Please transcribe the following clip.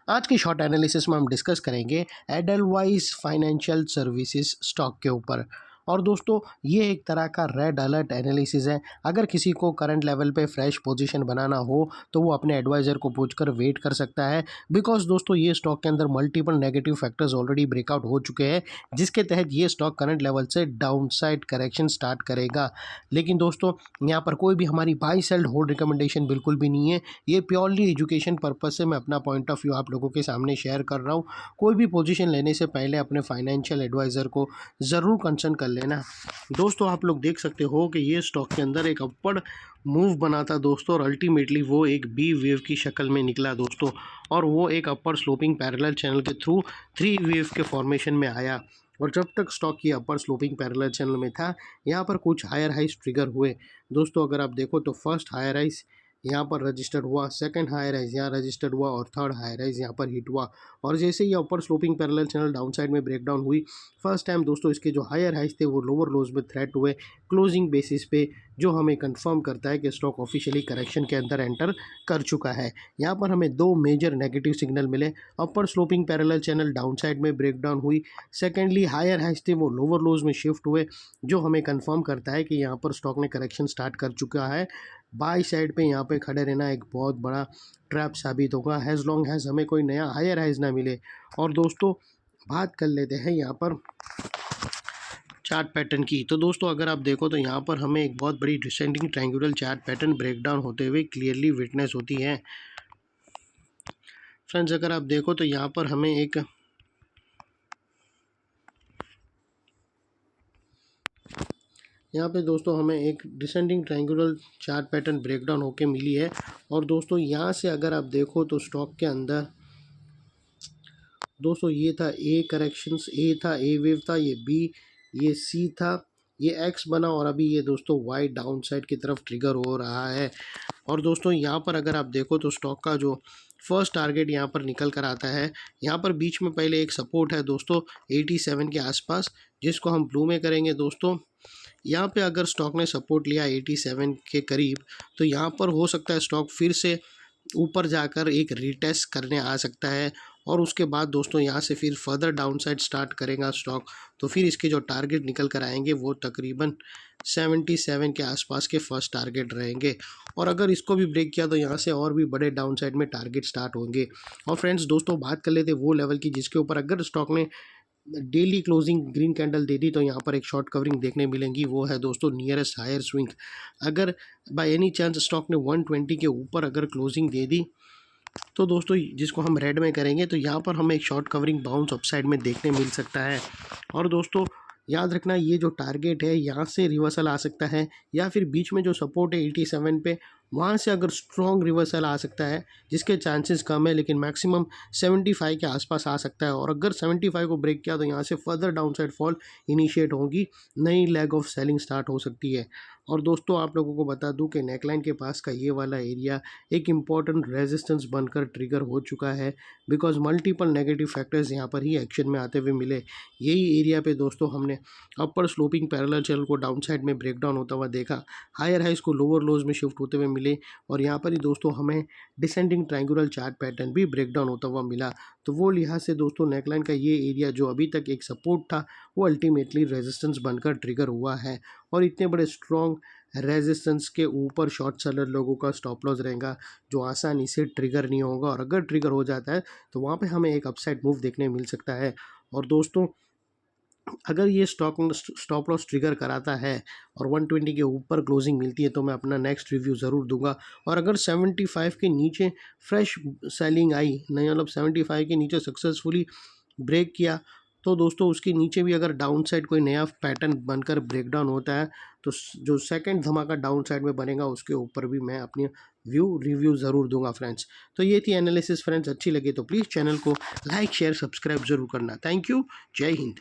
आज की short analysis में हम डिस्कस करेंगे एडलवाइस फाइनेंशियल सर्विसेज स्टॉक के ऊपर। और दोस्तों ये एक तरह का रेड अलर्ट एनालिसिस है। अगर किसी को करंट लेवल पे फ्रेश पोजीशन बनाना हो तो वो अपने एडवाइज़र को पूछकर वेट कर सकता है, बिकॉज दोस्तों ये स्टॉक के अंदर multiple negative factors already breakout हो चुके हैं, जिसके तहत ये स्टॉक करंट लेवल से डाउनसाइड करेक्शन स्टार्ट करेगा। लेकिन दोस्तों यहाँ पर कोई भी हमारी बाई सेल होल्ड रिकमेंडेशन बिल्कुल भी नहीं है। ये प्योरली एजुकेशन पर्पज से मैं अपना पॉइंट ऑफ व्यू आप लोगों के सामने शेयर कर रहा हूँ। कोई भी पोजीशन लेने से पहले अपने फाइनेंशियल एडवाइज़र को ज़रूर कंसल्ट कर लेना। दोस्तों आप लोग देख सकते हो कि ये स्टॉक के अंदर एक अपवर्ड मूव बना था दोस्तों, और अल्टीमेटली वो एक बी वेव की शक्ल में निकला दोस्तों, और वो एक अपर स्लोपिंग पैरेलल चैनल के थ्रू 3 वेव के फॉर्मेशन में आया। और जब तक स्टॉक ये अपर स्लोपिंग पैरेलल चैनल में था, यहाँ पर कुछ हायर हाइज ट्रिगर हुए दोस्तों। अगर आप देखो तो फर्स्ट हायर हाइज यहाँ पर रजिस्टर्ड हुआ, सेकंड हाई राइज यहाँ रजिस्टर्ड हुआ, और थर्ड हाई राइज यहाँ पर हिट हुआ। और जैसे ही upper sloping parallel channel down side में ब्रेकडाउन हुई, फर्स्ट टाइम दोस्तों इसके जो हायर हाइज थे वो लोअर लोज में थ्रेट हुए क्लोजिंग बेसिस पे, जो हमें कंफर्म करता है कि स्टॉक ऑफिशियली करेक्शन के अंदर एंटर कर चुका है। यहाँ पर हमें दो मेजर नेगेटिव सिग्नल मिले। Upper sloping parallel channel down side में ब्रेकडाउन हुई, सेकेंडली हायर हाइज थे वो लोअर लोज में शिफ्ट हुए, जो हमें कंफर्म करता है कि यहाँ पर स्टॉक ने करेक्शन स्टार्ट कर चुका है। बाई साइड पे यहाँ पे खड़े रहना एक बहुत बड़ा ट्रैप साबित होगा, हैज़ लॉन्ग हैज़ हमें कोई नया हायर हाइज ना मिले। और दोस्तों बात कर लेते हैं यहाँ पर चार्ट पैटर्न की। तो दोस्तों अगर आप देखो तो यहाँ पर हमें एक बहुत बड़ी descending triangular chart pattern breakdown होते हुए क्लियरली विटनेस होती है। फ्रेंड्स अगर आप देखो तो यहाँ पर हमें एक यहाँ पे दोस्तों हमें एक descending triangular chart pattern breakdown होके मिली है। और दोस्तों यहाँ से अगर आप देखो तो स्टॉक के अंदर दोस्तों ये था ए करेक्शंस, ए था ए वेव था, ये बी, ये सी था, ये एक्स बना, और अभी ये दोस्तों वाई डाउन साइड की तरफ ट्रिगर हो रहा है। और दोस्तों यहाँ पर अगर आप देखो तो स्टॉक का जो फर्स्ट टारगेट यहाँ पर निकल कर आता है, यहाँ पर बीच में पहले एक सपोर्ट है दोस्तों 87 के आसपास, जिसको हम ब्लू में करेंगे दोस्तों। यहाँ पे अगर स्टॉक ने सपोर्ट लिया 87 के करीब, तो यहाँ पर हो सकता है स्टॉक फिर से ऊपर जाकर एक रीटेस्ट करने आ सकता है, और उसके बाद दोस्तों यहाँ से फिर फर्दर डाउनसाइड स्टार्ट करेगा स्टॉक। तो फिर इसके जो टारगेट निकल कर आएंगे वो तकरीबन 77 के आसपास के फर्स्ट टारगेट रहेंगे। और अगर इसको भी ब्रेक किया तो यहाँ से और भी बड़े डाउनसाइड में टारगेट स्टार्ट होंगे। और फ्रेंड्स दोस्तों बात कर लेते वो लेवल की जिसके ऊपर अगर स्टॉक ने डेली क्लोजिंग ग्रीन कैंडल दे दी तो यहाँ पर एक शॉर्ट कवरिंग देखने मिलेंगी, वो है दोस्तों नियरेस्ट हायर स्विंग। अगर बाय एनी चांस स्टॉक ने 120 के ऊपर अगर क्लोजिंग दे दी तो दोस्तों जिसको हम रेड में करेंगे, तो यहाँ पर हमें एक शॉर्ट कवरिंग बाउंस अपसाइड में देखने मिल सकता है। और दोस्तों याद रखना ये जो टारगेट है यहाँ से रिवर्सल आ सकता है, या फिर बीच में जो सपोर्ट है 87 पे, वहाँ से अगर स्ट्रॉन्ग रिवर्सल आ सकता है, जिसके चांसेस कम है, लेकिन मैक्सिमम 75 के आसपास आ सकता है। और अगर 75 को ब्रेक किया तो यहाँ से फर्दर डाउनसाइड फॉल इनिशिएट होगी, नई लेग ऑफ सेलिंग स्टार्ट हो सकती है। और दोस्तों आप लोगों को बता दूं कि नेकलाइन के पास का ये वाला एरिया एक इम्पॉर्टेंट रेजिस्टेंस बनकर ट्रिगर हो चुका है, बिकॉज मल्टीपल नेगेटिव फैक्टर्स यहाँ पर ही एक्शन में आते हुए मिले। यही एरिया पे दोस्तों हमने अपर स्लोपिंग पैरेलल चैनल को डाउन साइड में ब्रेकडाउन होता हुआ देखा, हायर हाइज को लोअर लोज में शिफ्ट होते हुए मिले, और यहाँ पर ही दोस्तों हमें डिसेंडिंग ट्रायंगुलर चार्ट पैटर्न भी ब्रेकडाउन होता हुआ मिला। तो वो लिहाज से दोस्तों नेकलाइन का ये एरिया जो अभी तक एक सपोर्ट था, वो अल्टीमेटली रेजिस्टेंस बनकर ट्रिगर हुआ है। और इतने बड़े स्ट्रॉन्ग रेजिस्टेंस के ऊपर शॉर्ट सेलर लोगों का स्टॉप लॉस रहेगा, जो आसानी से ट्रिगर नहीं होगा, और अगर ट्रिगर हो जाता है तो वहाँ पे हमें एक अपसाइड मूव देखने मिल सकता है। और दोस्तों अगर ये स्टॉप लॉस ट्रिगर कराता है और 120 के ऊपर क्लोजिंग मिलती है तो मैं अपना नेक्स्ट रिव्यू ज़रूर दूंगा। और अगर 75 के नीचे फ्रेश सेलिंग आई, नहीं मतलब 75 के नीचे सक्सेसफुली ब्रेक किया, तो दोस्तों उसके नीचे भी अगर डाउन साइड कोई नया पैटर्न बनकर ब्रेकडाउन होता है, तो जो सेकंड धमाका डाउन साइड में बनेगा उसके ऊपर भी मैं अपनी रिव्यू ज़रूर दूंगा फ्रेंड्स। तो ये थी एनालिसिस फ्रेंड्स। अच्छी लगे तो प्लीज़ चैनल को लाइक शेयर सब्सक्राइब ज़रूर करना। Thank you. जय हिंद।